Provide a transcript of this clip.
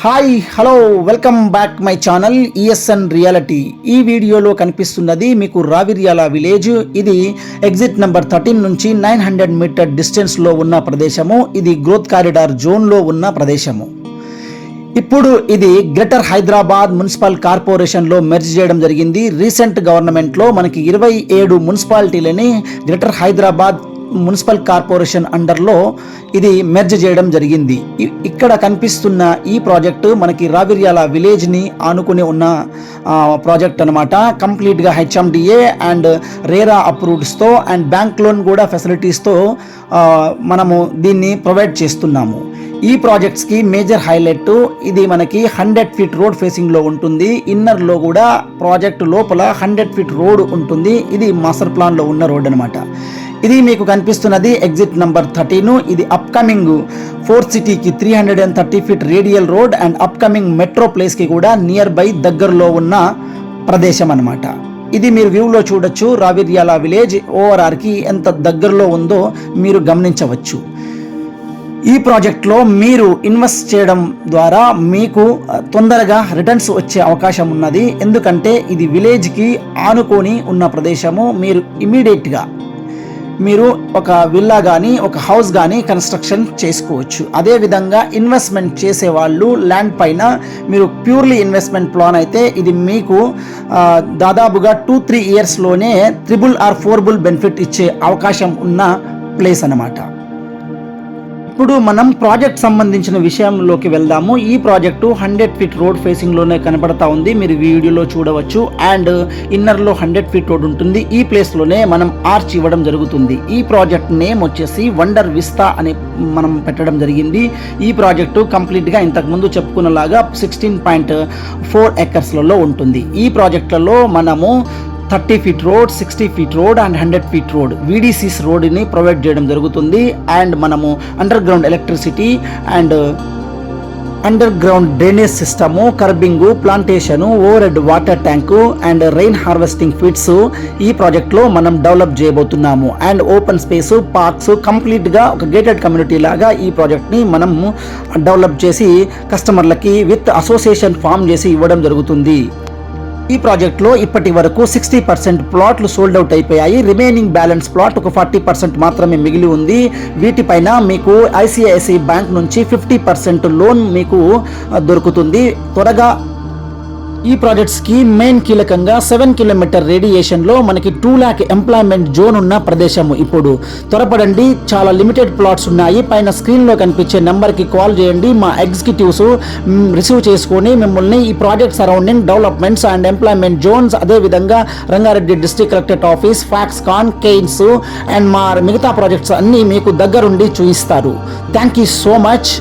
Hi hello welcome back my channel ESN reality. ఈ వీడియోలో కనిపిస్తున్నది మీకు రావిర్యాల విలేజ్. ఇది ఎగ్జిట్ నెంబర్ 13 నుంచి 900 మీటర్ డిస్టెన్స్లో ఉన్న ప్రదేశము. ఇది గ్రోత్ కారిడార్ జోన్లో ఉన్న ప్రదేశము. ఇప్పుడు ఇది గ్రేటర్ హైదరాబాద్ మున్సిపల్ కార్పొరేషన్లో మెర్జ్ చేయడం జరిగింది. రీసెంట్ గవర్నమెంట్లో మనకి 27 మున్సిపాలిటీలని గ్రేటర్ హైదరాబాద్ మున్సిపల్ కార్పొరేషన్ అండర్లో ఇది మెర్జ్ చేయడం జరిగింది. ఇక్కడ కనిపిస్తున్న ఈ ప్రాజెక్టు మనకి రావిర్యాల విలేజ్ని ఆనుకుని ఉన్న ప్రాజెక్ట్ అనమాట. కంప్లీట్గా హెచ్ఎండిఏ అండ్ రేరా అప్రూవ్డ్స్తో అండ్ బ్యాంక్ లోన్ కూడా ఫెసిలిటీస్తో మనము దీన్ని ప్రొవైడ్ చేస్తున్నాము. ఈ ప్రాజెక్ట్స్కి మేజర్ హైలైట్ ఇది మనకి 100 ఫీట్ రోడ్ ఫేసింగ్లో ఉంటుంది. ఇన్నర్లో కూడా ప్రాజెక్టు లోపల 100 ఫీట్ రోడ్ ఉంటుంది. ఇది మాస్టర్ ప్లాన్లో ఉన్న రోడ్ అనమాట. ఇది మీకు కనిపిస్తున్నది ఎగ్జిట్ నెంబర్ 13. ఇది అప్కమింగ్ 4th సిటీకి 330 feet radial road and upcoming metro ప్లేస్కి కూడా నియర్ బై దగ్గరలో ఉన్న ప్రదేశం అనమాట. ఇది మీరు వ్యూలో చూడొచ్చు. రావిర్యాల విలేజ్ ఓఆర్ఆర్కి ఎంత దగ్గరలో ఉందో మీరు గమనించవచ్చు. ఈ ప్రాజెక్ట్లో మీరు ఇన్వెస్ట్ చేయడం ద్వారా మీకు తొందరగా రిటర్న్స్ వచ్చే అవకాశం ఉన్నది. ఎందుకంటే ఇది విలేజ్కి ఆనుకొని ఉన్న ప్రదేశము. మీరు ఇమీడియట్గా మీరు ఒక విల్లా కానీ ఒక హౌస్ కానీ కన్స్ట్రక్షన్ చేసుకోవచ్చు. అదేవిధంగా ఇన్వెస్ట్మెంట్ చేసేవాళ్ళు ల్యాండ్ పైన మీరు ప్యూర్లీ ఇన్వెస్ట్మెంట్ ప్లాన్ అయితే ఇది మీకు దాదాపుగా 2-3 ఇయర్స్లోనే 3 or 4 బెనిఫిట్ ఇచ్చే అవకాశం ఉన్న ప్లేస్ అన్నమాట. ఇప్పుడు మనం ప్రాజెక్ట్ సంబంధించిన విషయంలోకి వెళ్దాము. ఈ ప్రాజెక్టు 100 ఫీట్ రోడ్ ఫేసింగ్లోనే కనపడతా ఉంది. మీరు వీడియోలో చూడవచ్చు. అండ్ ఇన్నర్లో 100 ఫీట్ రోడ్ ఉంటుంది. ఈ ప్లేస్లోనే మనం ఆర్చ్ ఇవ్వడం జరుగుతుంది. ఈ ప్రాజెక్ట్ నేమ్ వచ్చేసి వండర్ విస్తా అని మనం పెట్టడం జరిగింది. ఈ ప్రాజెక్టు కంప్లీట్గా ఇంతకుముందు చెప్పుకున్నలాగా 16.4 ఎకర్స్లలో ఉంటుంది. ఈ ప్రాజెక్టులలో మనము 30 feet road, 60 feet road and 100 feet road వీడీసీస్ రోడ్ని ప్రొవైడ్ చేయడం జరుగుతుంది. అండ్ మనము underground electricity and underground drainage system, kerbing, plantation, overhead water tank and rain harvesting pits ఈ ప్రాజెక్ట్లో మనం డెవలప్ చేయబోతున్నాము. అండ్ ఓపెన్ స్పేస్, పార్క్స్, కంప్లీట్గా ఒక గేటెడ్ కమ్యూనిటీ లాగా ఈ ప్రాజెక్ట్ని మనం డెవలప్ చేసి కస్టమర్లకి విత్ అసోసియేషన్ ఫామ్ చేసి ఇవ్వడం జరుగుతుంది. ఈ ప్రాజెక్ట్లో ఇప్పటి వరకు 60% ప్లాట్లు సోల్డ్ అవుట్ అయిపోయాయి. రిమైనింగ్ బ్యాలెన్స్ ప్లాట్ ఒక 40% మాత్రమే మిగిలి ఉంది. వీటిపైన మీకు ఐసిఐసిఐ బ్యాంక్ నుంచి 50% లోన్ మీకు దొరుకుతుంది. త్వరగా ఈ ప్రాజెక్ట్స్కి మెయిన్ కీలకంగా 7 కిలోమీటర్ రేడియేషన్లో మనకి 2 lakh ఎంప్లాయ్మెంట్ జోన్ ఉన్న ప్రదేశము. ఇప్పుడు త్వరపడండి, చాలా లిమిటెడ్ ప్లాట్స్ ఉన్నాయి. పైన స్క్రీన్లో కనిపించే నెంబర్కి కాల్ చేయండి. మా ఎగ్జిక్యూటివ్స్ రిసీవ్ చేసుకొని మిమ్మల్ని ఈ project surrounding developments and employment zones, అదేవిధంగా Rangareddy district collectorate office, Foxconn, Kaynes and మా మిగతా ప్రాజెక్ట్స్ అన్నీ మీకు దగ్గరుండి చూపిస్తారు. Thank you so much.